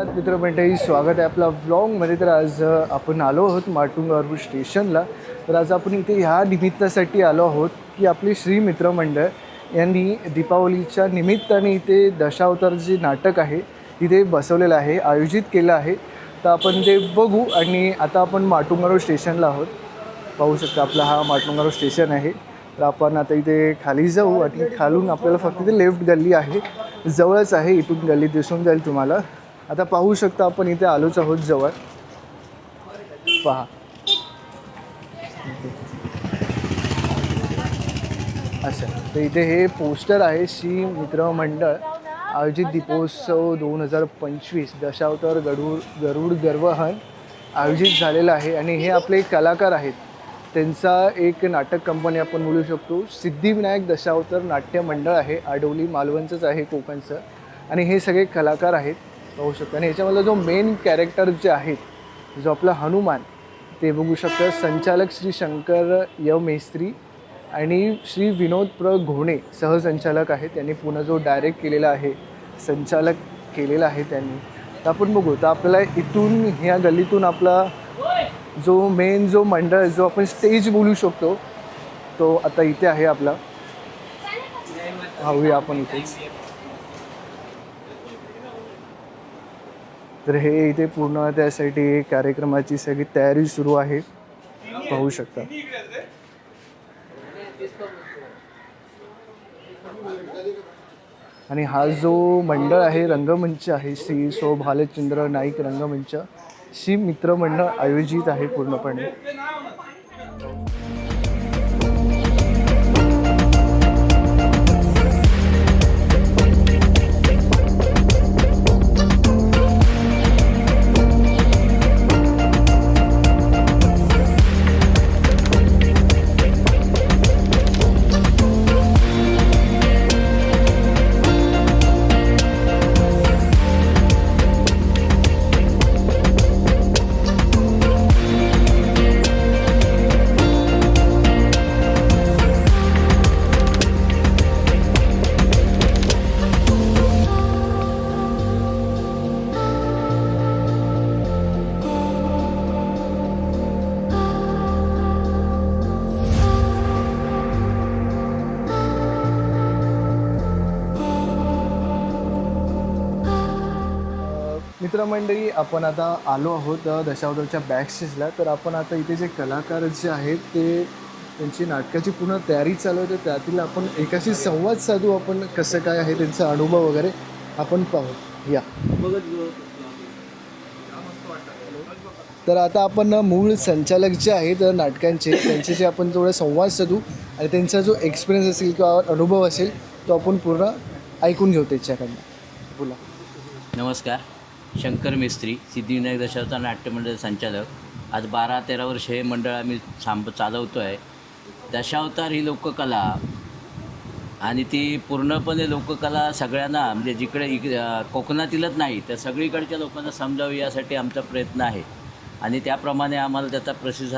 आहात मित्रमंडळी, स्वागत आहे आपला व्लॉगमध्ये. तर आज आपण आलो आहोत माटुंगा स्टेशनला. तर आज आपण इथे ह्या निमित्तासाठी आलो आहोत की आपले श्री मित्रमंडळ यांनी दीपावलीच्या निमित्ताने इथे दशावतार जे नाटक आहे तिथे बसवलेलं आहे, आयोजित केलं आहे. तर आपण ते बघू. आणि आता आपण माटुंगा स्टेशनला आहोत. पाहू शकता आपला हा माटुंगा स्टेशन आहे. तर आपण आता इथे खाली जाऊ आणि खालून आपल्याला फक्त इथे लेफ्ट गल्ली आहे, जवळच आहे, इथून गल्ली दिसून जाईल तुम्हाला. आता पाहू शकता आपण इथे आलोच आहोत जवळ. पहा, अच्छा. तर इथे हे पोस्टर आहे, श्री मित्रमंडळ आयोजित दीपोत्सव 2025 दशावतार गरुड गर्वहन आयोजित झालेला आहे. आणि हे आपले कलाकार आहेत, त्यांचा एक नाटक कंपनी आपण बोलू शकतो. सिद्धिविनायक दशावतार नाट्य मंडळ आहे, आडवली मालवणचंच आहे, कोकणचं. आणि हे सगळे कलाकार आहेत, पाहू शकता. आणि ह्याच्यामधला जो मेन कॅरेक्टर जे आहेत, जो आपला हनुमान, ते बघू शकता. संचालक श्री शंकर य मेस्त्री आणि श्री विनोद प्र घोणे सहसंचालक आहेत. त्यांनी पुन्हा जो डायरेक्ट केलेला आहे, संचालक केलेला आहे त्यांनी. तर आपण बघू. तर आपल्याला इथून ह्या गल्लीतून आपला जो मेन जो मंडळ, जो आपण स्टेज बोलू शकतो, तो आता इथे आहे आपला. पाहूया आपण इथेच. तर हे इथे पूर्ण त्यासाठी कार्यक्रमाची सगळी तयारी सुरू आहे, पाहू शकता. आणि हा जो मंडळ आहे, रंगमंच आहे, श्री सौ भालचंद्र नाईक रंगमंच श्री मित्रमंडळ आयोजित आहे पूर्णपणे. मित्रमंडळी, आपण आता आलो आहोत दशावतारच्या बॅक स्टेजला. तर आपण आता इथे जे कलाकार जे आहेत, ते त्यांची नाटकाची पूर्ण तयारी चालू आहे. तर त्यातील आपण एकाशी संवाद साधू. आपण कसं काय आहे त्यांचा अनुभव वगैरे आपण पाहू या. तर आता आपण मूळ संचालक जे आहेत नाटकांचे, त्यांच्याशी आपण थोडा संवाद साधू आणि त्यांचा जो एक्सपिरियन्स असेल किंवा अनुभव असेल तो आपण पूर्ण ऐकून घेऊ त्याच्याकडनं. बोला. नमस्कार. शंकर मेस्त्री, सिद्धिविनायक दशावतार नाट्यमंडळ संचालक. आज 12-13 वर्ष हे मंडळ आम्ही चालवतो आहे. दशावतार ही लोककला, आणि ती पूर्णपणे लोककला सगळ्यांना, म्हणजे जिकडे कोकणातीलच नाही तर सगळीकडच्या लोकांना समजावी यासाठी आमचा प्रयत्न आहे. आणि त्याप्रमाणे आम्हाला त्याचा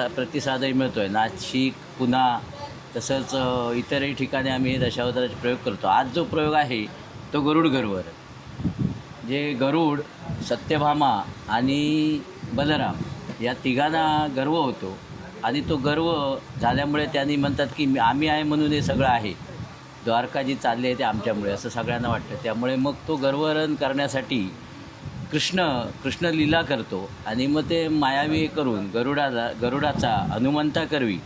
प्रतिसादही मिळतो आहे. नाशिक, पुणा तसंच इतरही ठिकाणी आम्ही दशावताराचे प्रयोग करतो. आज जो प्रयोग आहे तो गरुड गर्वर, जे गरुड, सत्यभामा आणि बलराम या तिघांना गर्व होतो. आणि तो गर्व झाल्यामुळे त्यांनी म्हणतात की आम्ही आहे म्हणून हे सगळं आहे, द्वारका जी चालली आहे ते आमच्यामुळे, असं सगळ्यांना वाटतं. त्यामुळे मग तो गर्वहरण करण्यासाठी कृष्ण लीला करतो. आणि मग ते मायावी करून गरुडाचा हनुमंता करवी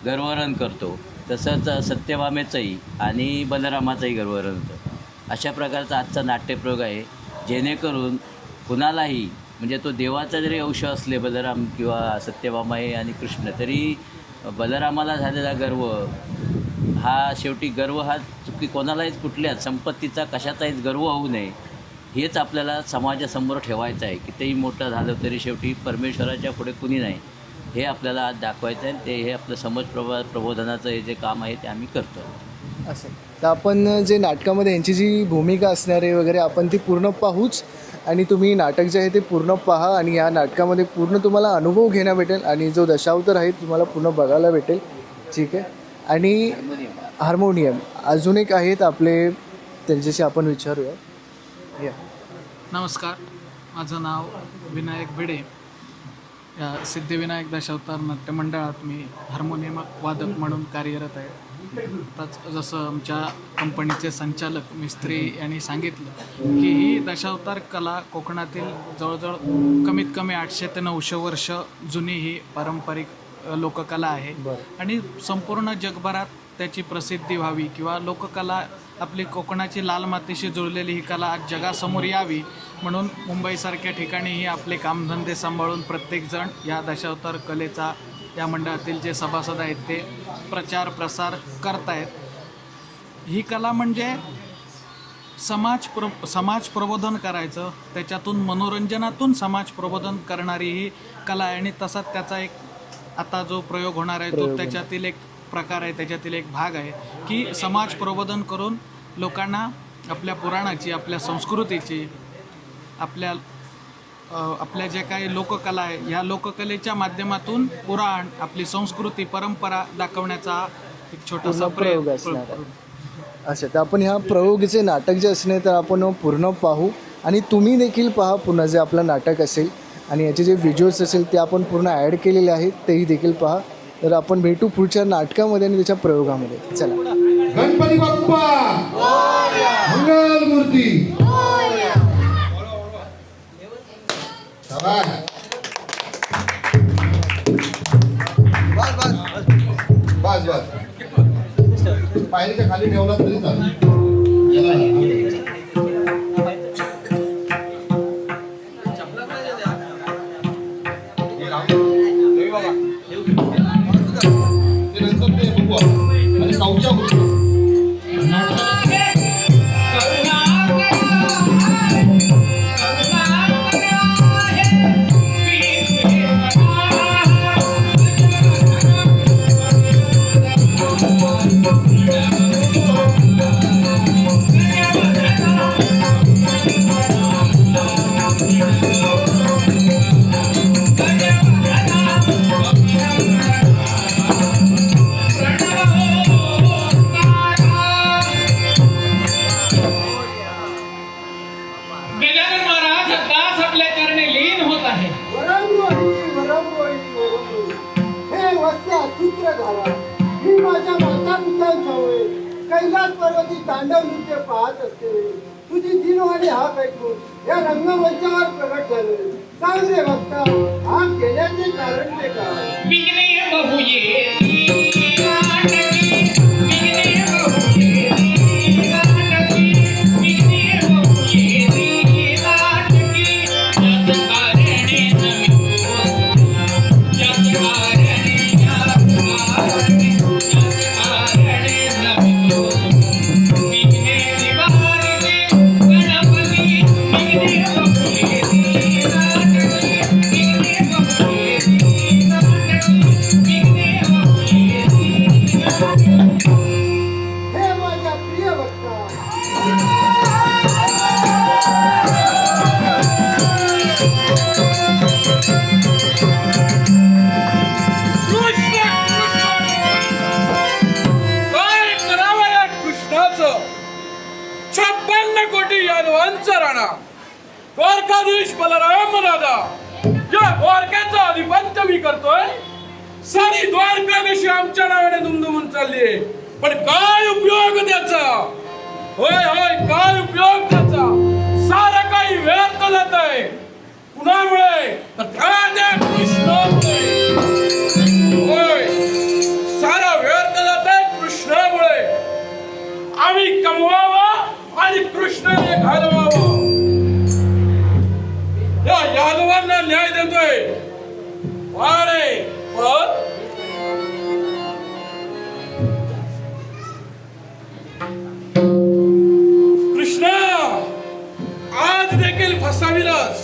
गर्वहरण करतो. तसंच सत्यभामेचंही आणि बलरामाचंही गर्वहरण होतं. अशा प्रकारचा आजचा नाट्यप्रयोग आहे, जेणेकरून कुणालाही, म्हणजे तो देवाचा जरी अंश असले बलराम किंवा सत्यभामा हे आणि कृष्ण, तरी बलरामाला झालेला गर्व हा, शेवटी गर्व हा चुकी कोणालाच, कुठल्याच संपत्तीचा कशाचाच गर्व होऊ नये, हेच आपल्याला समाजासमोर ठेवायचं आहे. कितीही मोठं झालं तरी शेवटी परमेश्वराच्या पुढे कुणी नाही, हे आपल्याला आज दाखवायचं आहे. ते हे आपलं समाज प्रबोधनाचं हे जे काम आहे ते आम्ही करतो. असं तर आपण जे नाटकामध्ये यांची जी भूमिका असणार आहे वगैरे, आपण ती पूर्ण पाहूच. आणि तुम्ही नाटक जे आहे ते पूर्ण पहा. आणि या नाटकामध्ये पूर्ण तुम्हाला अनुभव घेणं भेटेल. आणि जो दशावतार आहे तुम्हाला पूर्ण बघायला भेटेल. ठीक आहे. आणि हार्मोनियम अजून एक आहेत आपले, त्यांच्याशी आपण विचारूया. या. नमस्कार. माझं नाव विनायक भिडे. या सिद्धिविनायक दशावतार नाट्यमंडळात मी हार्मोनियम वादक म्हणून कार्यरत आहे. आताच जसं आमच्या कंपनीचे संचालक मिस्त्री यांनी सांगितलं की ही दशावतार कला कोकणातील जवळजवळ कमीत कमी 800 ते 900 वर्ष जुनी ही पारंपरिक लोककला आहे आणि संपूर्ण जगभरात त्याची प्रसिद्धी व्हावी किंवा लोककला आपली कोकणाची लाल मातीशी जुळलेली ही कला आज जगासमोर यावी म्हणून मुंबईसारख्या ठिकाणीही आपले कामधंदे सांभाळून प्रत्येकजण या दशावतार कलेचा या मंडळातील जे सभासद आहेत ते प्रचार प्रसार करत आहेत. ही कला म्हणजे समाज प्रबोधन करायचं, त्याच्यातून मनोरंजनातून समाज प्रबोधन करणारी ही कला आहे आणि तसाच त्याचा एक आता जो प्रयोग होणार आहे तो त्याच्यातील एक प्रकार आहे, त्याच्यातील एक भाग आहे की समाज प्रबोधन करून लोकांना आपल्या पुराणाची, आपल्या संस्कृतीची, आपल्या जे काही लोककला आहे ह्या लोककलेच्या माध्यमातून पुराण, आपली संस्कृती, परंपरा दाखवण्याचा एक छोटासा प्रयोग असणार आहे. अच्छा, तर आपण ह्या प्रयोगाचे नाटक जे असणे तर आपण पूर्ण पाहू आणि तुम्ही देखील पहा पुन्हा जे आपलं नाटक असेल आणि याचे जे व्हिज्युअल्स असेल ते आपण पूर्ण ॲड केलेले आहेत तेही देखील पहा. तर आपण भेटू पुढच्या नाटकामध्ये आणि त्याच्या प्रयोगामध्ये. चला. गणपती बाप्पा मंगल मूर्ती. बस पायरीच्या खाली ठेवला तरी चालेल. कैलास पर्वती तांडव नृत्य पाहत असते तुझी दिनवाणी हाक ऐकून या रंगमंचावर प्रगट झाले. सांग रे भक्ता, हाक घेण्याचे कारण ते काय? द्वारकाधीश बलराम दादा या द्वारकेचा अधिपत्य मी करतोय. सारी द्वारका कशी आमच्या नावाने दुमदुमून चाललीये, पण काय उपयोग त्याचा? होय होय, काय उपयोग त्याचा? सारं काही व्यर्थ जात आहे. कुणामुळे? तर कृष्णामुळे. होय, सारा व्यर्थ जात आहे कृष्णामुळे. आम्ही कमवावा आणि कृष्णाने घालवावा. या यादवांना न्याय देतोय. अरे पण कृष्णा आज देखील फसविलास.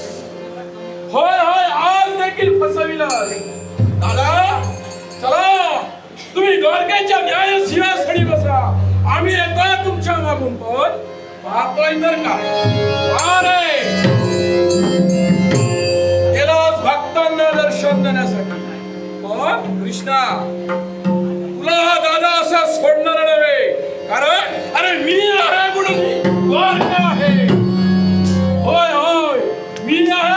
होय होय, आज देखील फसविलास. दादा चला, तुम्ही द्वारकेच्या न्याय सिंहासनी बसा. आम्ही येतोय तुमच्या मागून, पण पाहतोय तर काय? अरे भक्तांना दर्शन देण्यासाठी. पण कृष्णा, तुला हा दादा असा सोडणार नव्हे, कारण अरे मी आहे म्हणून द्वारका आहे. होय होय, मी आहे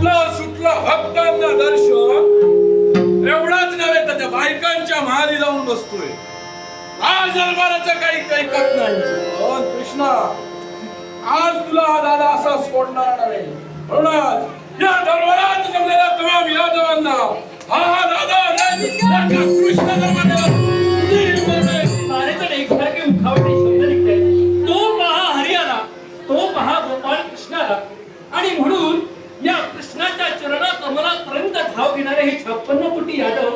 सुटलं भक्तांना दर्शन एवढाच नव्हे तर त्या बायकांच्या महाली जाऊन बसतोय. आज दरबाराचं काही ऐकत नाही. पण कृष्णा, आज तुला हा दादा असा सोडणार नाही. म्हणूनच या दरबारात जमलेल्या तमाम यादवांना हा दादा नाही, त्या कृष्ण दरबाराला सारेजण एकसारखे मुखावटे शब्द निघतायत. तो पहा हरियाणा, तो पहा गोपाळ कृष्णाला. आणि म्हणून या कृष्णाच्या चरणा कमलापर्यंत धाव घेणारे हे 56 कोटी यादव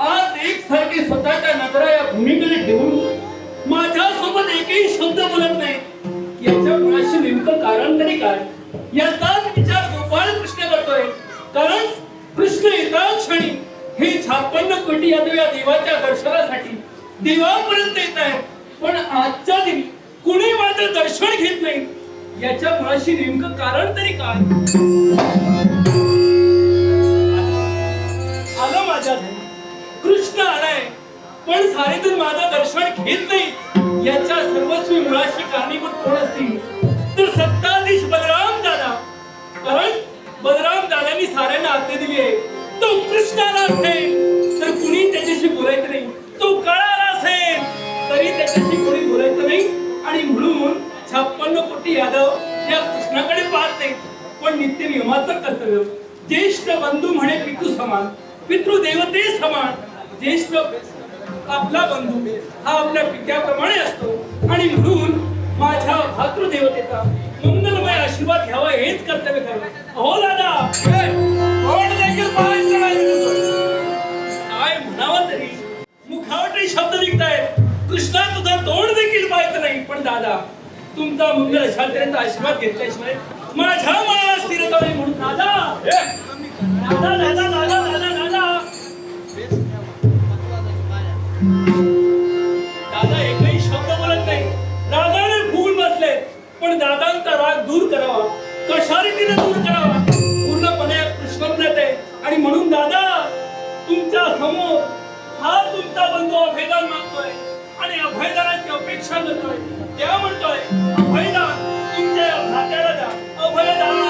आज एकसारखे स्वतःच्या नजरा या भूमीकडे ठेवून माझ्यासोबत एकही शब्द बोलत नाही. याच्या मुळाशी नेमकं कारण तरी काय याचाच विचार गोपाळ कृष्ण करतोय. कारण कृष्ण येताच क्षणी हे 56 कोटी यादव या देवाच्या दर्शनासाठी देवापर्यंत येत आहेत. पण आजच्या दिनी कुणी मात्र दर्शन घेत नाही. याच्या मुळाशी नेमकं कारण तरी काय? आलं माझ्या ध्यानी, कृष्ण आलाय पण सारेजण माझं दर्शन घेत नाही. याच्या सर्वस्वी मुळाशी कारणीभूत कोण असतील तर सत्ताधीश बलराम दादा. कारण बलराम दादांनी साऱ्यांना आज्ञा दिली आहे. तो कृष्णाला असेल तर कुणी त्याच्याशी बोलायचं नाही. तो कळाला असेल तरी त्याच्याशी कोणी बोलायचं नाही. आणि म्हणून 56 कोटी यादव या कृष्णाकडे पाहत नाही. पण नित्य नियमाचं कर्तव्य, ज्येष्ठ बंधू म्हणे पितू समान, पितृदेवते समान. ज्येष्ठ आपला बंधू हा आपल्या पित्याप्रमाणे असतो. आणि म्हणून माझ्या भातृदेवतेचा मंगलमय आशीर्वाद घ्यावा हेच कर्तव्य करावे. हो दादा, कोण देखील पाहायचं नाही. काय म्हणावं तरी मुखावटे शब्द निघतायत. कृष्णा तुझं तोंड देखील पाहायचं नाही. पण दादा, तुमचा मंगल शांतीचा आशीर्वाद घेतल्याशिवाय माझ्या मनाला स्थिरता नाही. म्हणून दादा दादा दादा दादा दादा दादा दादा एकही शब्द बोलत नाही. रागाने फुगून बसले. पण दादांचा राग दूर करावा, कशा रीतीने दूर करावा पूर्णपणे कृष्णज्ञात आहे. आणि म्हणून दादा, तुमच्या समोर हा तुमचा बंधू अभयदान मागतोय आणि अभयदानाची अपेक्षा करतोय. तेव्हा म्हणतोय अभयदान तुमच्या भात्याला द्या. अभयदान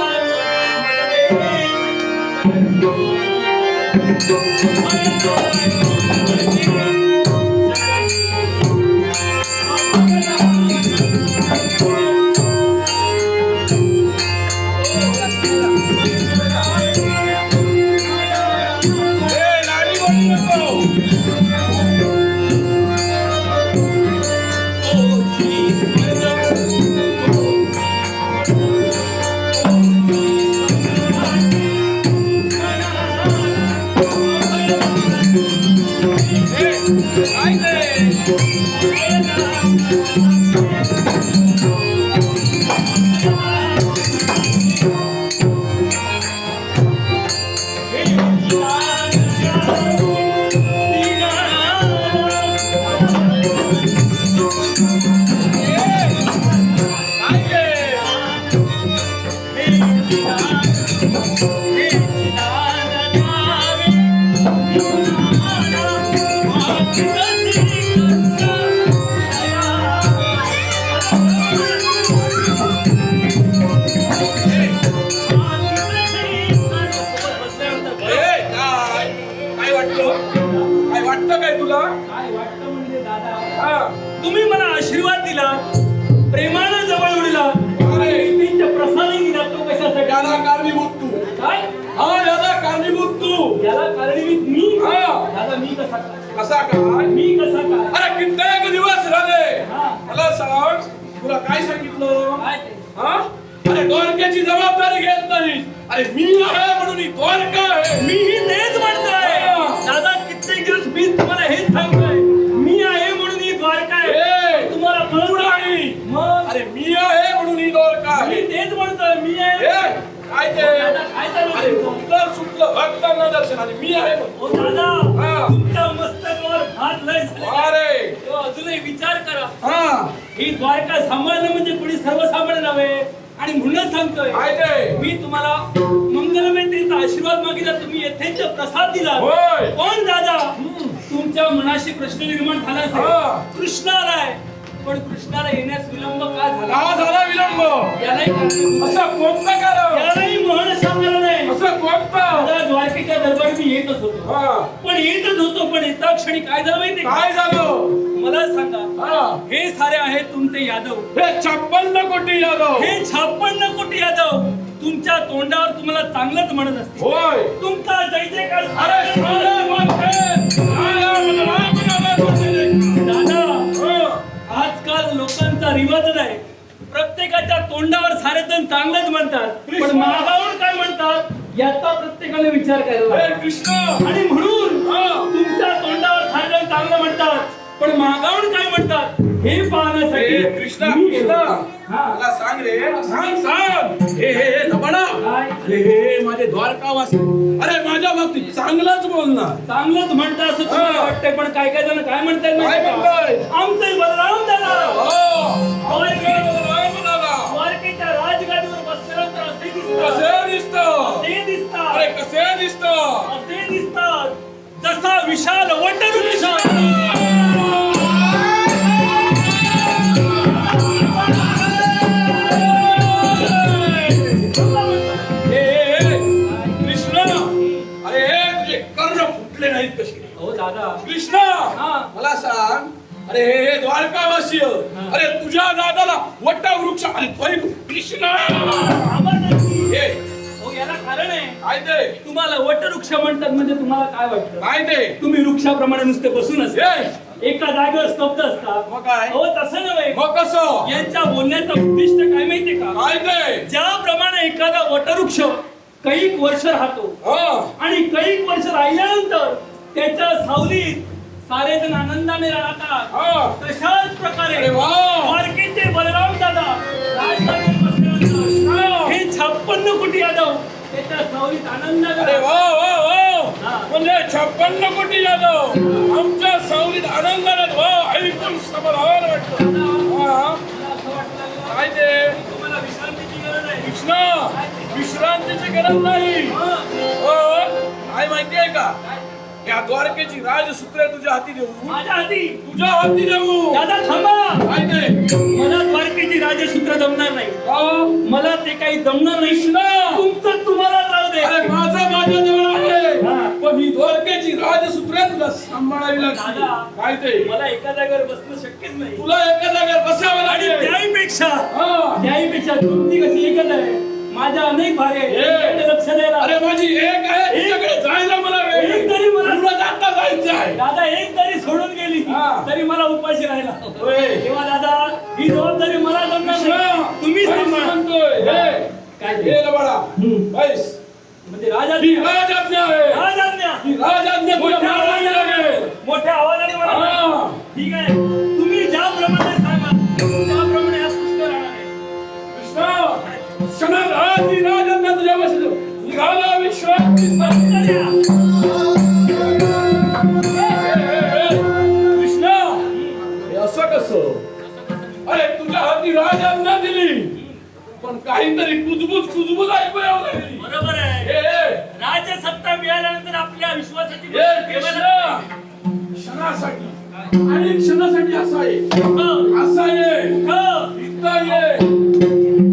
तुम्ही मला आशीर्वाद दिला, प्रेमानं जवळ उडला, प्रसाद दिला. तो कशासाठी? याला कारणीभूत तू. काय? हा, याला कारणीभूत तू. याला कारणीभूत मी? हा. दादा मी कसा काय? कसा काय? मी कसा काय? अरे कित्येक दिवस झाले. हा. मला सांग, तुला काय सांगितलं? काय ते? हा? अरे द्वारकेची जबाबदारी घेत नाही. अरे मी आहे म्हणून ही द्वारका आहे. मीही तेच म्हणतोय. हा. दादा कित्येक दिवस मी तुम्हाला हेच सांगतोय. मी आहे म्हणून ही द्वारका ए, आहे. तुम्हाला तू कळत नाही. मग अरे मी आहे म्हणून ही द्वारका मी आहे. तेच म्हणतोय. मी आहे. ए, काय ते? दादा, काय चालू अरे आहे? सुटलं सुटलं भक्तांना दर्शन आले. मी आहे म्हणून. ओ दादा, हा. तुमच्या मस्तकावर हात लय झाले. अरे तेव्हा अजूनही विचार करा. हा, ही द्वारका सांभाळणं म्हणजे कोणी सर्वसामान्य नव्हे. आणि म्हणूनच सांगतोय, काय ते? मी तुम्हाला मंगलमय त्यांचा आशीर्वाद मागितला, तुम्ही येथेच प्रसाद दिला. होय. पण दादा, तुमच्या मनाशी प्रश्न निर्माण झाला हा. असेल. कृष्ण आलाय, पण कृष्णाला येण्यास विलंब का झाला? का झाला विलंब? यालाही कारण- असं कोणतं कारण? यालाही म्हण सांगणार नाही. असं येतच होतो हा. पण येता क्षणी काय झालं माहिती काय झालं? मला सांगा हा. हे सारे आहेत तुमचे यादव हे 56 कोटी यादव. हे 56 कोटी यादव तुमच्या तोंडावर तुम्हाला चांगलंच म्हणत असते होय. तुमचा जय जयकार अरे सारे मोठे. दादा हा. आजकाल लोकांचा रिवाजच आहे प्रत्येकाच्या तोंडावर सारे जण चांगलंच म्हणतात पण मागावून काय म्हणतात याचा प्रत्येकाने विचार करायला हे हवा. कृष्ण. आणि म्हणून हा. तुमच्या तोंडावर सारे जण चांगलं म्हणतात पण मागावून काय म्हणतात हे पाहण्यासाठी हे कृष्णा मी कृष्णा गेलो. हा. मला सांग रे सांग. हे लबडा. काय? अरे हे माझे द्वारकावासी. अरे माझ्या बाबतीत चांगलंच बोलणार. चांगलंच म्हणतात असं तुम्हाला हा. वाटतंय पण काय काय जण काय म्हणतायत काय माहिती का? म्हणतायत? आमचे बलराम दादा हो. द्वारकेच्या राजगादीवर बसल्यानंतर असे दिसतात कसे दिसतं? असे दिसतात अरे कसे दिसतं? असे दिसतात जसा विशाल वटवृक्ष कृष्ण. अरे हे तुझे कर्ण फुटले नाहीत कसे? हो दादा कृष्ण हा. मला सांग. अरे हे द्वारकावासी अरे तुझ्या दादाला वट्टा वृक्ष. अरे तोही कृष्ण. हे हो याला कारण आहे काय ते? तुम्हाला वटवृक्ष म्हणतात म्हणजे तुम्हाला काय वाटतं काय ते? तुम्ही वृक्षाप्रमाणे नुसते बसून असता हे एका जागेवर स्तब्ध असतात मग काय? हो तसं नव्हे मग कसं? यांच्या बोलण्याचं उद्दिष्ट काय माहितीये का काय ते? ज्याप्रमाणे एखादा वटवृक्ष कैक वर्ष राहतो हा. आणि कैक वर्ष राहिल्यानंतर त्याच्या सावलीत सारे जण आनंदाने राहतात हा. तशाच प्रकारे अरे वा. द्वारकेचे बलराम दादा राजगादीवर बसल्यानंतर हे 56 कोटी यादव त्याच्या सावलीत आनंदाने अरे वा राहतात. वा वा. हा. म्हणजे 56 कोटी यादव आमच्या सावलीत आनंदाने. वा ऐकून समाधान वाटतं. हा. मला असं वाटलं काय ते? तुम्हाला विश्रांतीची गरज आहे कृष्ण विश्रांतीची गरज नाही. हा. काय माहिती आहे का? या द्वारकेची राजसूत्रे तुझ्या हाती देऊ. माझ्या हाती तुझ्या हाती देऊ. दादा थांबा काय ते? मला द्वारकेची राजसूत्र जमणार नाही का? मला ते काही जमणार नाही कृष्ण. तुमचं तुम्हाला राहू दे अरे माझा माझ्याजवळ आहे. हा. पण ही द्वारकेची राजसूत्रे तुला सांभाळावी लागतील. दादा. काय ते? मला एका जागेवर बसणं शक्यच नाही तुला एका जागेवर बसावं आणि लागेल. त्याहीपेक्षा तुमची कशी एकच आहे माझ्या अनेक भाग आहेत त्याच्याकडे लक्ष द्यायला अरे माझी एक आहे तिच्याकडे जायला मला वेळ एक तरी मला- तुला जाता जायचं आहे. दादा एक जरी सोडून गेली हा. तरी मला उपाशी राहिला होय. तेव्हा दादा ही जबाबदारी मला जमणार नाही. तुम्ही काय सांभाळा. सांगतोय? हे. काय ते? हे लबाडा. बैस. म्हणजे राजा ही राजआज्ञा आहे. राजाज्ञा ही राजआज्ञा तुला मोठ्या मानावी लागेल. आवाजाने मोठ्या आवाजाने मला हा. ठीक आहे तुम्ही ज्याप्रमाणे सांगा त्याप्रमाणे हा पुष्कर राहणार आहे कृष्ण क्षणात ही राजआज्ञा तुझ्या बसलो. निघाला विश्रांती. कृष्ण हे असं कसं? अरे तुझ्या हाती राजआज्ञा दिली पण काहीतरी कुजबूज ऐकू यावं लागली. बरोबर आहे हे राजसत्ता मिळाल्यानंतर आपल्या विश्वासाची हे ठेवायला कृष्ण पाहिजे. क्षणासाठी आणि क्षणासाठी असा आहे. हो. असा आहे. हो. इतका आहे.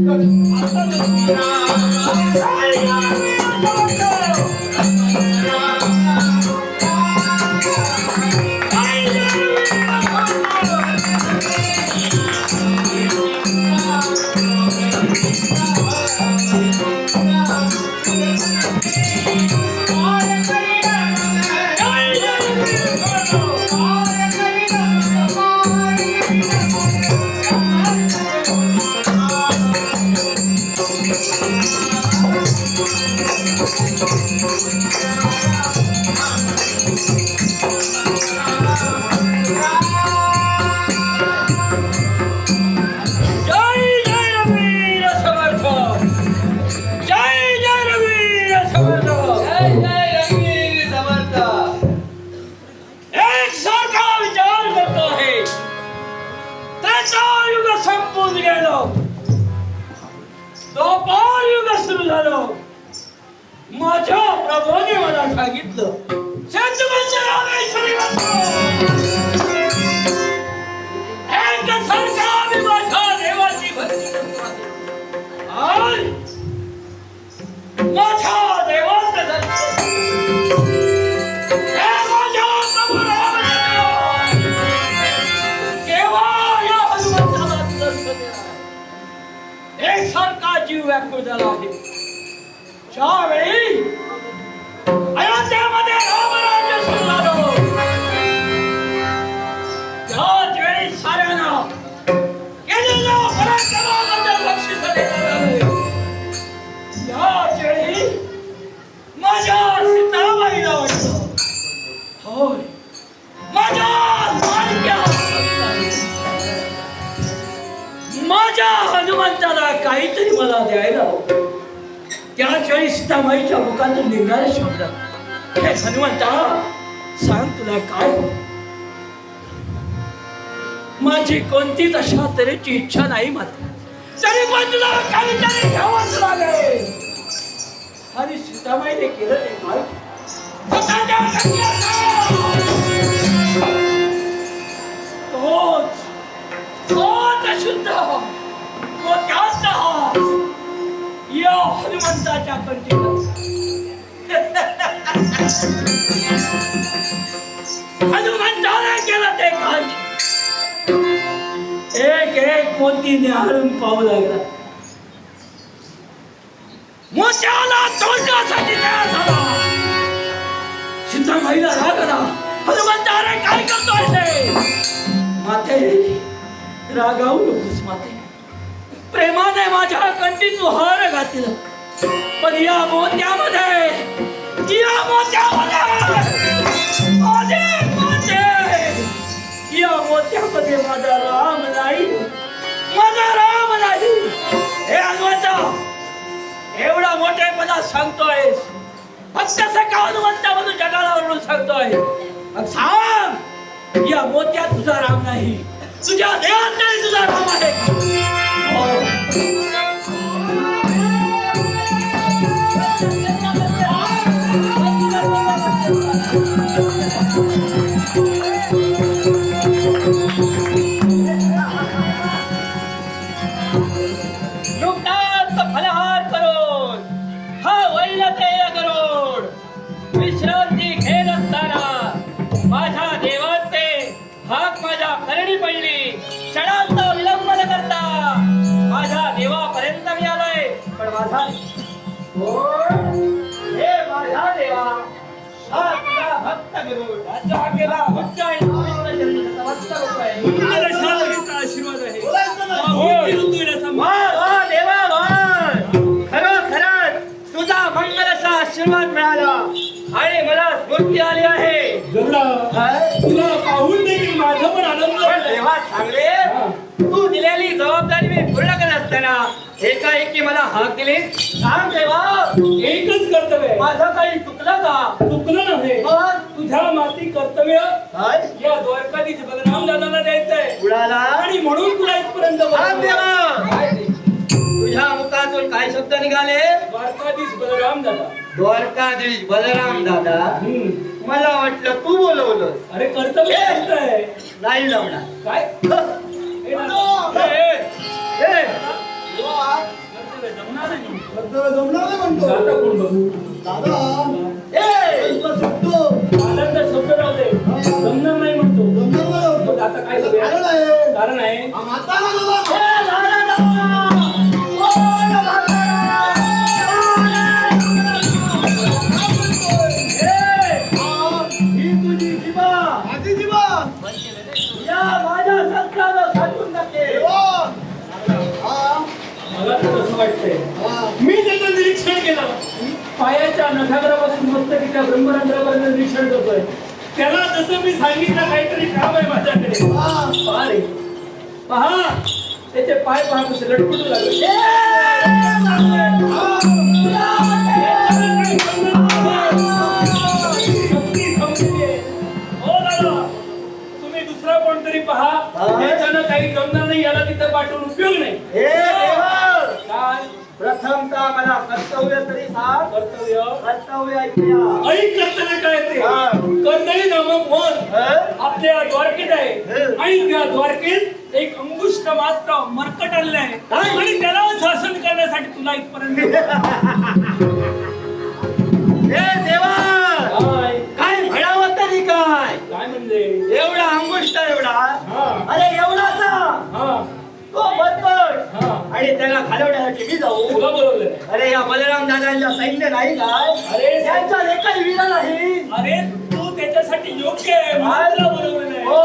एक सारखा विचार करतो आहे त्याचा युग संपून गेलो द्वापार युग सुरू झालो माझ्या प्रभूने मला सांगितलं सत्यवंश रामेश्वरी एक सारखा मी माझ्या देवाची भक्ती करतो आज माझ्या देवाचं दर्शन होय माझ्या लाडक्या माझ्या हनुमंताला काहीतरी मला द्यायला हवं. त्याच वेळी सीतामाईच्या मुखातून निघणारे शब्द, हे हनुमंता सांग तुला काय हवं? माझी कोणतीच अशा तऱ्हेची इच्छा नाही मात्र तरी पण तुला काहीतरी घ्यावंच लागेल. आणि सीतामाईने केलं ते काय? तोच अशुद्ध मोत्याचा या हनुमंताच्या कंठीला हनुमंताने केलं ते काय? एक एक मोती निहाळून पाहू लागला. मोत्याला तोडण्यासाठी तयार झाला. सीतामाईला राग आला. हनुमंता अरे काय करतोय ते? माते रागावू नकोस माते. प्रेमाने माझ्या कंठी तू हार घातला. पण या मोत्यामध्ये या मोत्यामध्ये माझा राम नाही. माझा राम नाही. हे हनुमंता एवढा मोठेपणा सांगतोयस फक्त सका हनुमंता म्हणून जगाला ओरडून सांगतोय. मग सांग या मोत्यात तुझा राम नाही, तुझ्या देहात तरी तुझा राम आहे. नुकताच फलहार करून हा वैल तेल करून विश्रांती घेत असताना माझ्या देवाचे हाक माझ्या करणी पडली. क्षणांचा विलंब न करता माझ्या देवापर्यंत मी आलोय. पण माझा हे माझा देवा हा तुझा भक्त गुरु राजा गेला भक्त आहे. आशीर्वाद आहे. खरंच तुझा मंगलाचा आशीर्वाद मिळाला आणि मला स्फूर्ती आली आहे. तुला पाहून देखील माझा पण आनंद पण तेव्हा सांगले तू दिलेली जबाबदारी मी पूर्ण करत असताना एकाएकी मला हाक दिली. सांग देवा एकच कर्तव्य. माझं काही चुकलं का? चुकलं नव्हे. तुझ्या माती कर्तव्य या द्वारकाधीश बलराम दादाला द्यायचंय उडाला आणि म्हणून तुला इथपर्यंत सांग देवा तुझ्या मुखातून काय शब्द निघाले? द्वारकाधीश बलराम दादा. द्वारकाधीश बलराम दादा. मला वाटलं तू बोलवलं. अरे कर्तव्य आहे. नाही जमणार. काय जमणार नाही म्हणतो दादा कोण बघू? दादा तुला सुटतो आनंद शब्द राहू दे. जमणार नाही म्हणतो. जमणार नाही म्हणतो. मग आता काय करूया? कारण आहे. कारण आहे म्हातारा दादा. ही तुझी जीवा माझी जीवा या माझ्या संस्काराला साठवून टाकते. मला तर असं वाटतंय मी त्याचं निरीक्षण केलं. पायाच्या नखाग्रापासून मस्तकीच्या ब्रह्मरंध्रापर्यंत निरीक्षण करतोय. त्याला जसं मी सांगितलं काहीतरी काम आहे माझ्याकडे. पहा रे पहा त्याचे पाय पहा कसे लटपटू लागले. हो दादा तुम्ही दुसरा कोणतरी पहा. त्याच्यानं काही जमणार नाही. याला तिथं पाठवून उपयोग नाही. हे देवा काय प्रथमतः मला कर्तव्य तरी सांग. कर्तव्य ऐकूया. ऐक कर्तव्य काय ते हा. कर्णई नामक वन आपल्या द्वारकेत आहे आणि त्या द्वारकेत एक अंगुष्ठ मात्र मरकट आणलं आहे आणि त्याला शासन करण्यासाठी तुला इथपर्यंत हे देवा काय काय घडावं तरी काय? काय म्हणजे एवढा अंगुष्ठ एवढा हा अरे एवढाचा हा तो बदबड हा आणि त्याला घालवण्यासाठी मी जाऊ. तुला बोलवलंय. अरे या बलराम दादांच्या सैन्य नाही काय? अरे त्यांचा एकही विरा नाही. अरे तू त्याच्यासाठी योग्य आहे म्हणून तुला बोलवलं नाही. हो,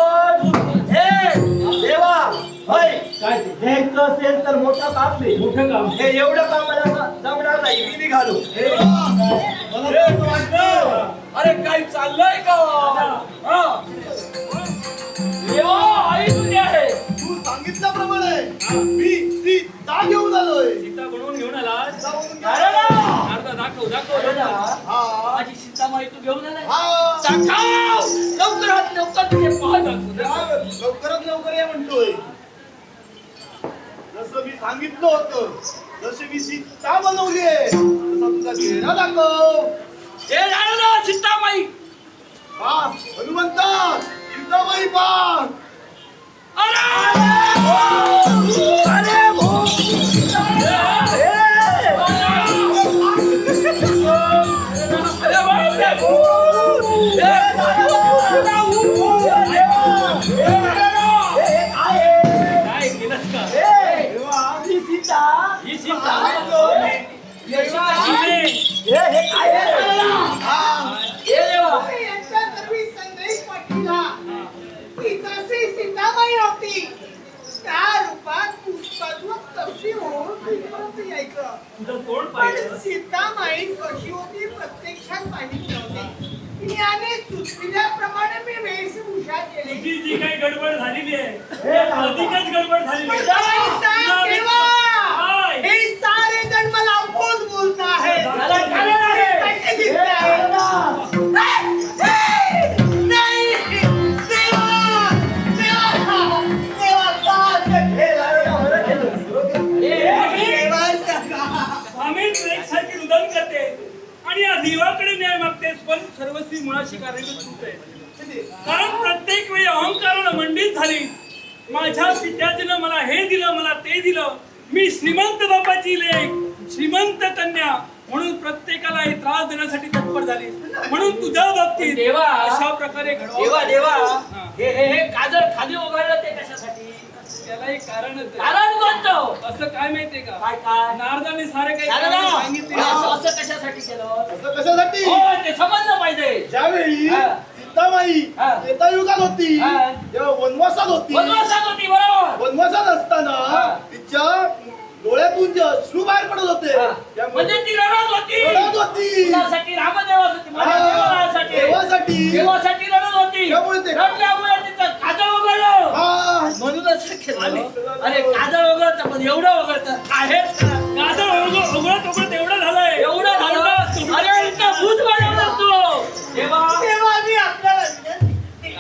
हे देवा होय काय ते घ्यायचं असेल तर मोठं काम दे. मोठं काम हे एवढं काम मला जमणार नाही. मी निघालो. अरे काय चाललंय का घेऊन आलाय हा. दाखव लवकरात लवकर तुझे पाय दाखव लवकरात लवकर या म्हणतोय. जसं मी सांगितलं होतं, जशी मी सीता बनवली आहे तसा तुझा चेहरा दाखव. हे झालं ना सीतामाई हा हनुमंता सीताबाई पाह. काय केलंस का ही सीता सीताबाई होती त्या रूपात पुष्पात्मक तशी होऊन इथपर्यंत यायचं. तुझं तोंड पण पाहिलं सीतामाई कशी होती प्रत्यक्षात पाहिली नव्हती. याने सुचविल्याप्रमाणे मी वेशभूषा केली. तुझी जी काही गडबड झालेली आहे ते अधिकच गडबड झालेली आहे. साहेब, केव्हा? हे सारे जण मला बोध बोलत आहेत. मला कारण आहे. कसे दिसत आहेत? नाही! देवा! देवा! देवा, का असं केलं? देवा, आम्ही प्रेक्षाची रुदन करते आणि या देवाकडे न्याय मागतेस पण सर्वस्वी मुळाशी कार्यरत होते. कारण प्रत्येक वेळी अहंकारानं मंडित झाली. माझ्या पित्याजीनं मला हे दिलं, मला ते दिलं. मी श्रीमंत बापाची लेक, श्रीमंत कन्या म्हणून प्रत्येकाला हे त्रास देण्यासाठी तत्पर झाली. म्हणून तुझ्या बाबतीत देवा, अशा प्रकारे देवा देवा हे काजळ खाली उघडलं ते कशासाठी? त्याला एक कारण कारण कोणतं? असं काय माहितीये का? काय काय नारदाने सारे काही नारदा, कारण सांगितले. असं कशासाठी केलं? असं कशासाठी? हो ते समजलं पाहिजे. ज्यावेळी हा. सीतामाई हा. त्रेतायुगात होती, हा. तेव्हा वनवासात होती. वनवासात होती बरोबर. वनवासात असताना हा. तिच्या डोळ्यातून जे अश्रू बाहेर पडत होते हा. त्यामुळे म्हणजे ती रडत होती. रडत होती. तुझ्यासाठी रामदेवासाठी माझ्या हा. देवासाठी देवासाठी. देवासाठी रडत होती. त्यामुळे ते- रडल्यामुळे तिचं काजळ उघडलं. हा. म्हणूनच हे केलं. अरे काजळ उघडतं पण एवढं उघडतं आहेच का? काजळ उघडत एवढं झालंय. एवढं झालं. अरे इतका भूत बनवला तू. देवा तेव्हा मी आपल्याला विनंती केली.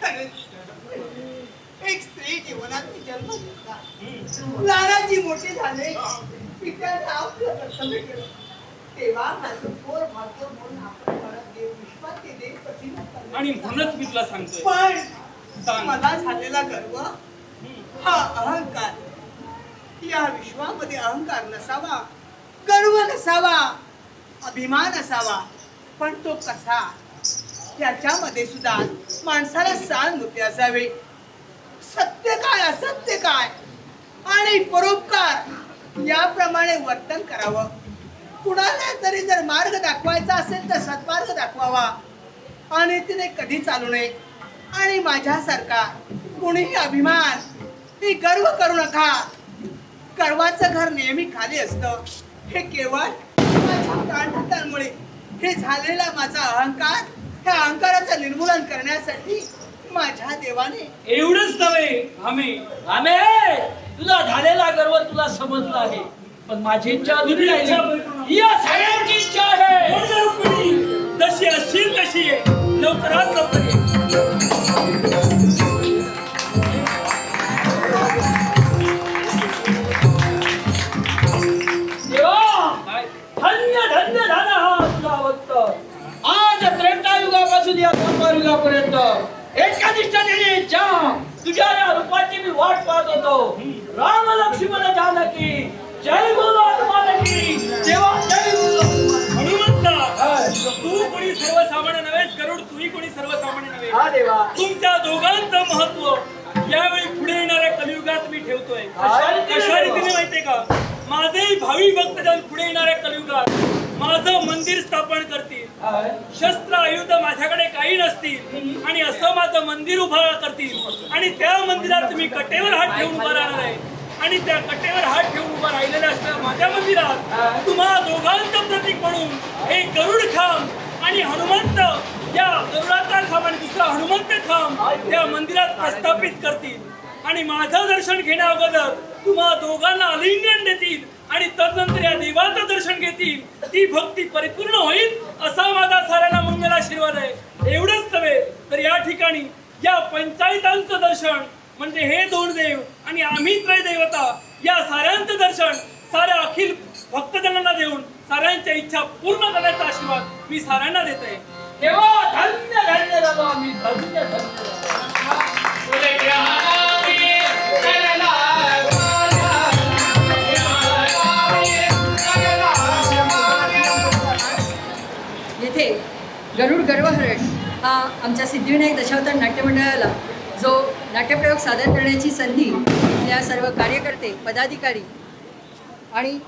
खरंच, एक स्त्री जीवनात मी जन्म घेतला. लहानाची मोठी झाले, पित्याने आपलं कर्तव्य केलं. तेव्हा माझं थोर भाग्य म्हणून आपण मला देव विश्वास ते देव कधी नसतात. आणि म्हणूनच मी तुला सांगतोय. पण सांग. मला झालेला गर्व हा अहंकार, या विश्वामध्ये अहंकार नसावा, गर्व नसावा, अभिमान असावा. पण तो कसा, त्याच्यामध्ये सुद्धा माणसाला सहानुभूती असावी. सत्य काय असत्य काय आणि परोपकार याप्रमाणे वर्तन करावं. कुणाला तरी जर मार्ग दाखवायचा असेल तर सत्मार्ग दाखवावा आणि तिने कधी चालू नये. आणि माझ्यासारखा कोणीही अभिमान ही गर्व करू नका. गर्वाचं घर नेहमी खाली असतं. हे केवळ माझ्या प्राणघातांमुळे हे झालेला माझा अहंकार, ह्या अहंकाराचं निर्मूलन करण्यासाठी माझ्या देवाने एवढंच नव्हे आमे तुला झालेला गर्व तुला समजला आहे पण माझी इच्छा अधुरी राहिली. या सगळ्यांची इच्छा आहे. एवढं रुक्मिणी, जशी असशील तशी आहे. लवकरात लवकर ये. देवा धन्य धन्य झाला हा तुझा भक्त. आज त्रेतायुगापासून या युगापर्यंत एका निष्ठेने इच्छा तुझ्या या रूपाची मी वाट पाहत होतो. राम लक्ष्मण जानकी जय बोलो हनुमान की. देवा जय बोलो हनुमंता, तू कोणी सर्वसामान्य नव्हेस. गरुड तूही कोणी सर्वसामान्य नव्हे. हा देवा तुमच्या दोघांचं महत्व यावेळी पुढे येणाऱ्या कलियुगात मी ठेवतोय. रीतीने कशा रीतीने माहितीये का? माझे भावी भक्तजन पुढे येणाऱ्या कलियुगात माझं मंदिर स्थापन करतील. शस्त्र आयुध माझ्याकडे काही नसतील आणि असं माझं मंदिर उभा करतील आणि त्या मंदिरात मी कटेवर हात ठेवून उभा राहणार आहे. आणि त्या कटेवर हात ठेवून उभा राहिलेल्या असलेल्या माझ्या मंदिरात तुम्हा दोघांचं प्रतीक म्हणून एक गरुड खांब आणि हनुमंत, या गरुडाचा खांब आणि दुसरा हनुमंत खांब त्या मंदिरात प्रस्थापित करतील. आणि माझं दर्शन घेण्या अगोदर तुम्हा दोघांना आलिंगन देतील आणि तदनंतर या देवाचं दर्शन घेतील. ती भक्ती परिपूर्ण होईल असा माझा साऱ्यांना दर्शन म्हणजे हे दोन देव आणि आम्ही त्रयदेवता या साऱ्यांचं दर्शन साऱ्या अखिल भक्तजनांना देऊन साऱ्यांच्या इच्छा पूर्ण करण्याचा आशीर्वाद मी साऱ्यांना देते. तेव्हा धन्य धन्य बाबा मी धन्य धन्य येथे गरुड गर्वहरण हा आमच्या सिद्धिविनायक दशावतार नाट्यमंडळाला जो नाट्यप्रयोग सादर करण्याची संधी इथल्या सर्व कार्यकर्ते पदाधिकारी आणि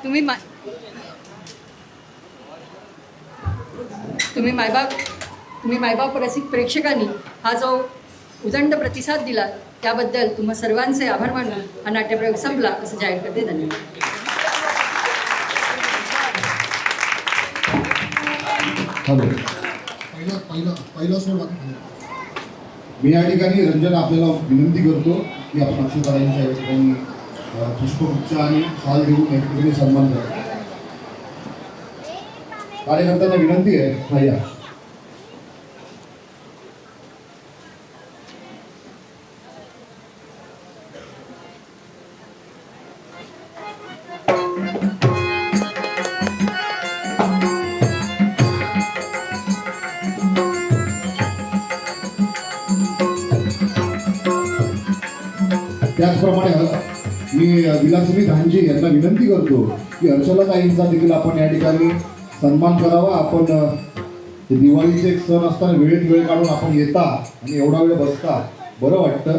तुम्ही मायबाप रसिक प्रेक्षकांनी हा जो उदंड प्रतिसाद दिला त्याबद्दल तुम्हा सर्वांचे आभार मानून हा नाट्यप्रयोग संपला असं जाहीर करते. धन्यवाद. पहिला सोड मी या ठिकाणी रंजन आपल्याला विनंती करतो की आपण अक्षतारांच्या या ठिकाणी पुष्पगुच्छ आणि शाल देऊन या ठिकाणी सन्मान करा. कार्यकर्त्यांना विनंती आहे भैया. त्याचप्रमाणे मी विलासनी धानजी यांना विनंती करतो की हर्षलाताईंचा देखील आपण या ठिकाणी सन्मान करावा. आपण दिवाळीचे एक सण असताना वेळेत वेळ काढून आपण येता आणि एवढा वेळ बसता बरं वाटतं.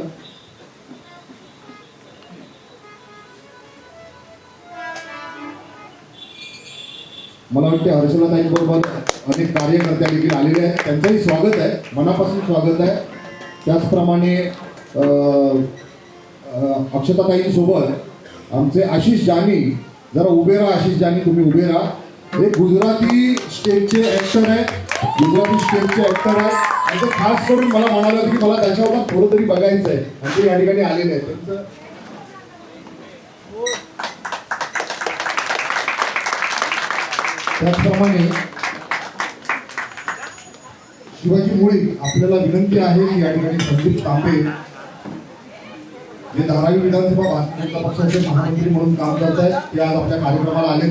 मला वाटते हर्षलाताईंबरोबर अनेक कार्यकर्ते देखील आलेले आहेत, त्यांचंही स्वागत आहे, मनापासून स्वागत आहे. त्याचप्रमाणे अक्षताताईंसोबत आमचे आशिष जानी, जरा उभे राहा आशिष जानी, तुम्ही उभे राहा. हे गुजराती स्टेटचे ॲक्टर आहेत, गुजराती स्टेटचे ॲक्टर आहेत आणि ते खास करून मला म्हणाले होते की मला त्याच्यावर थोडं तरी बघायचं आहे आणि ते या ठिकाणी आलेले आहेत. त्यांचं त्याचप्रमाणे शिवाजी मुळे आपल्याला विनंती आहे की या ठिकाणी संदीप तांबे जे धारावी विधानसभा भारतीय जनता पक्षाचे महामंत्री म्हणून काम करत आहेत, ते आज आपल्या कार्यक्रमाला आले.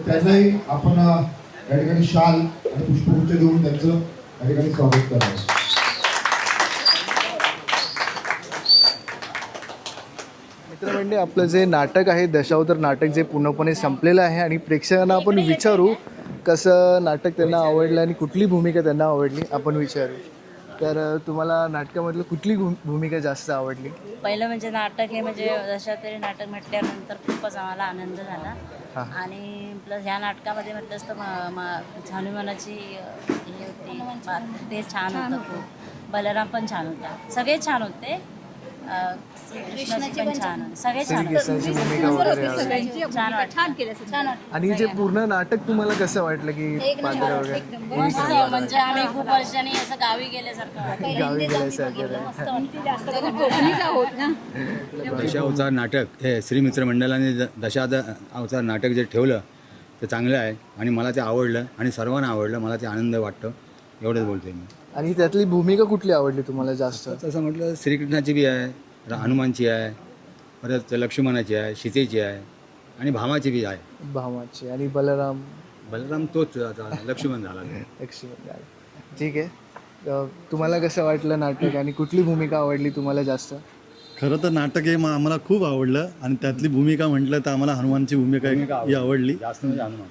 त्यांनाही आपण या ठिकाणी शाल आणि पुष्पगुच्छ देऊन त्यांचं या ठिकाणी स्वागत करावं. मित्रमंडळी, आपलं जे नाटक आहे दशावतार नाटक जे पूर्णपणे संपलेलं आहे आणि प्रेक्षकांना आपण विचारू कसं नाटक त्यांना आवडलं आणि कुठली भूमिका त्यांना आवडली आपण विचारू. तर तुम्हाला नाटकामधलं कुठली भूमिका जास्त आवडली? पहिलं म्हणजे नाटक हे म्हणजे दशावतारी नाटक म्हटल्यानंतर खूपच आम्हाला आनंद झाला. आणि प्लस ह्या नाटकामध्ये म्हटलंच तर हनुमानाची हे होती ते छान होतं खूप. बलराम पण छान होता, सगळे छान होते. कृष्णाची पण छान होते, सगळे छान कृष्णाची भूमिका वगैरे छान. आणि जे पूर्ण नाटक तुम्हाला कसं वाटलं की पात्र वगैरे? मस्त, म्हणजे आम्ही खूप वर्षांनी असं गावी गेल्यासारखं गावी गेल्यासारखं. दशावतार नाटक हे श्री मित्र मंडळाने दशावतार नाटक जे ठेवलं ते चांगलं आहे आणि मला ते आवडलं आणि सर्वांना आवडलं. मला ते आनंद वाटतं, एवढंच बोलतोय मी. आणि त्यातली भूमिका कुठली आवडली तुम्हाला जास्त? तसं म्हटलं श्रीकृष्णाची बी आहे, हनुमानची आहे, परत लक्ष्मणाची आहे, सीतेची आहे आणि भामाची बी आहे. भामाची. आणि बलराम तोच आता लक्ष्मण झाला. ठीक आहे. तुम्हाला कसं वाटलं नाटक आणि कुठली भूमिका आवडली तुम्हाला जास्त? खरं तर नाटक हे आम्हाला खूप आवडलं आणि त्यातली भूमिका म्हटलं तर आम्हाला हनुमानची भूमिका ही आवडली.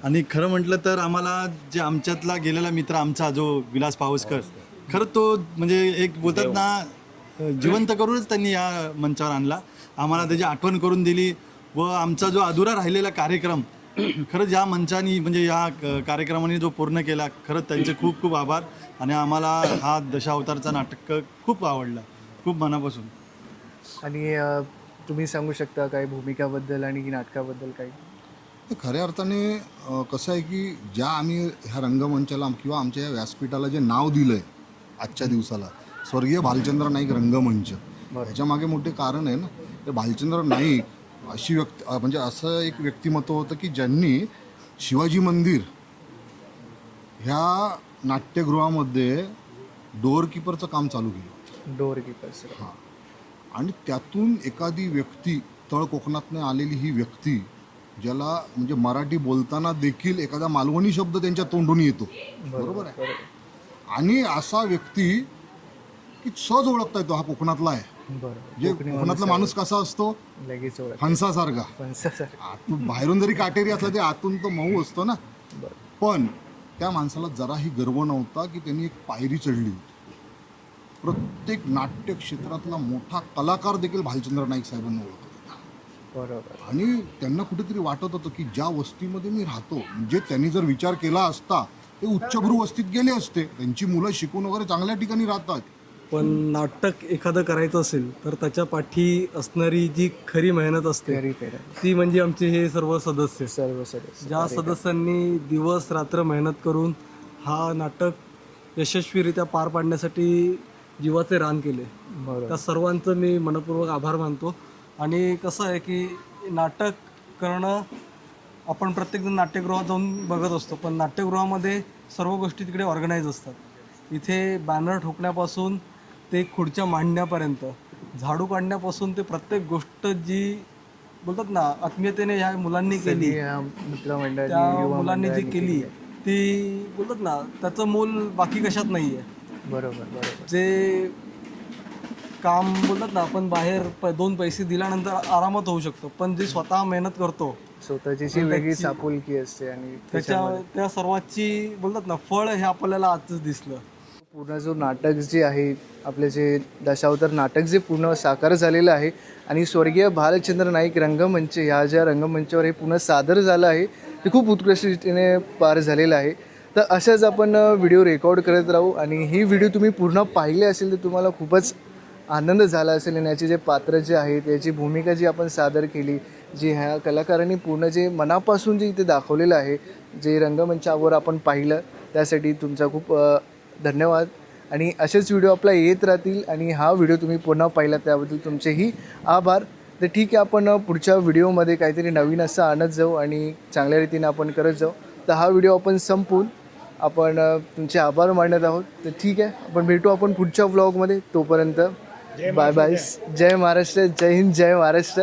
आणि खरं म्हटलं तर आम्हाला जे आमच्यातला गेलेला मित्र आमचा जो विलास पावसकर, खरं तो म्हणजे एक बोलतात ना जिवंत करूनच त्यांनी या मंचावर आणला, आम्हाला त्याची आठवण करून दिली. व आमचा जो अधुरा राहिलेला कार्यक्रम खरंच या मंचाने म्हणजे या कार्यक्रमाने जो पूर्ण केला, खरंच त्यांचे खूप खूप आभार. आणि आम्हाला हा दशावतारचा नाटक खूप आवडला, खूप मनापासून. आणि तुम्ही सांगू शकता काय भूमिकाबद्दल आणि नाटकाबद्दल काही? खऱ्या अर्थाने कसं आहे की ज्या आम्ही ह्या रंगमंचाला किंवा आमच्या या व्यासपीठाला जे नाव दिलं आहे आजच्या दिवसाला, स्वर्गीय भालचंद्र नाईक रंगमंच, ह्याच्या मागे मोठे कारण आहे ना. ते भालचंद्र नाईक अशी म्हणजे असं एक व्यक्तिमत्व होतं की ज्यांनी शिवाजी मंदिर ह्या नाट्यगृहामध्ये डोअरकीपरचं काम चालू केलं. Door keepers. हां, आणि त्यातून एखादी व्यक्ती, तळ कोकणातनं आलेली ही व्यक्ती, ज्याला म्हणजे मराठी बोलताना देखील एखादा मालवणी शब्द त्यांच्या तोंडून येतो, बरोबर आहे, आणि असा व्यक्ती की सहज ओळखता येतो हा कोकणातला आहे. बरोबर. जे कोकणातला माणूस कसा असतो, लगेच ओळख. हंसासारखा. आतून बाहेरून जरी काटेरी असला तरी आतून तो मऊ असतो ना. पण त्या माणसाला जराही गर्व नव्हता की त्यांनी एक पायरी चढली होती. प्रत्येक नाट्य क्षेत्रातला मोठा कलाकार देखील भालचंद्र नाईक साहेबांना ओळखत होता. बरोबर. आणि त्यांना कुठेतरी वाटत होतं की ज्या वस्तीमध्ये मी राहतो, म्हणजे त्यांनी जर विचार केला असता ते उच्चभ्रू वस्तीत गेले असते. त्यांची मुलं शिकून वगैरे चांगल्या ठिकाणी राहतात. पण नाटक एखादं करायचं असेल तर त्याच्या पाठी असणारी जी खरी मेहनत असते ती म्हणजे आमचे हे सर्व सदस्य. ज्या सदस्यांनी दिवस रात्र मेहनत करून हा नाटक यशस्वीरित्या पार पाडण्यासाठी जीवाचे रान केले, त्या सर्वांचं मी मनपूर्वक आभार मानतो. आणि कसं आहे की नाटक करणं, आपण प्रत्येकजण नाट्यगृहात जाऊन बघत असतो, पण नाट्यगृहामध्ये सर्व गोष्टी तिकडे ऑर्गनाईज असतात. इथे बॅनर ठोकण्यापासून ते खुर्च्या मांडण्यापर्यंत, झाडू काढण्यापासून ते प्रत्येक गोष्ट जी बोलतात ना आत्मीयतेने ह्या मुलांनी केली, त्या मुलांनी जी केली ती बोलतात ना त्याचं मोल बाकी कशात नाही आहे. बरोबर. जे काम बोलतात ना आपण बाहेर 2 पैसे दिल्यानंतर आरामात होऊ शकतो, पण जे स्वतः मेहनत करतो स्वतःची वेगळीच आपुलकी असते आणि त्या सर्वाची बोलतात ना फळ हे आपल्याला आजच दिसलं. पूर्ण जो नाटक जे आहे आपले जे दशावतार नाटक जे पूर्ण साकार झालेलं आहे आणि स्वर्गीय भालचंद्र नाईक रंगमंच ह्या ज्या रंगमंचावर हे पूर्ण सादर झालं आहे ते खूप उत्कृष्ट रीतीने पार झालेलं आहे. तर अशाच आपण व्हिडिओ रेकॉर्ड करत राहू आणि ही व्हिडिओ तुम्ही पूर्ण पाहिले असेल तर तुम्हाला खूपच आनंद झाला असेल. आणि याचे जे पात्र जे आहे त्याची भूमिका जी आपण सादर केली, जी ह्या कलाकारांनी पूर्ण जे मनापासून जे इथे दाखवलेलं आहे, जे रंगमंचावर आपण पाहिलं, त्यासाठी तुमचा खूप धन्यवाद. आणि असेच व्हिडिओ आपला येत राहतील आणि हा व्हिडिओ तुम्ही पुन्हा पाहिला त्याबद्दल तुमचेही आभार. तर ठीक आहे, आपण पुढच्या व्हिडिओमध्ये काहीतरी नवीन असं आणत जाऊ आणि चांगल्या रीतीने आपण करत जाऊ. तर हा व्हिडिओ आपण संपवून आपण तुमचे आभार मानत आहोत. तर ठीक आहे, आपण भेटू आपण पुढच्या व्लॉगमध्ये. तोपर्यंत बाय बाय. जय महाराष्ट्र, जय हिंद, जय महाराष्ट्र.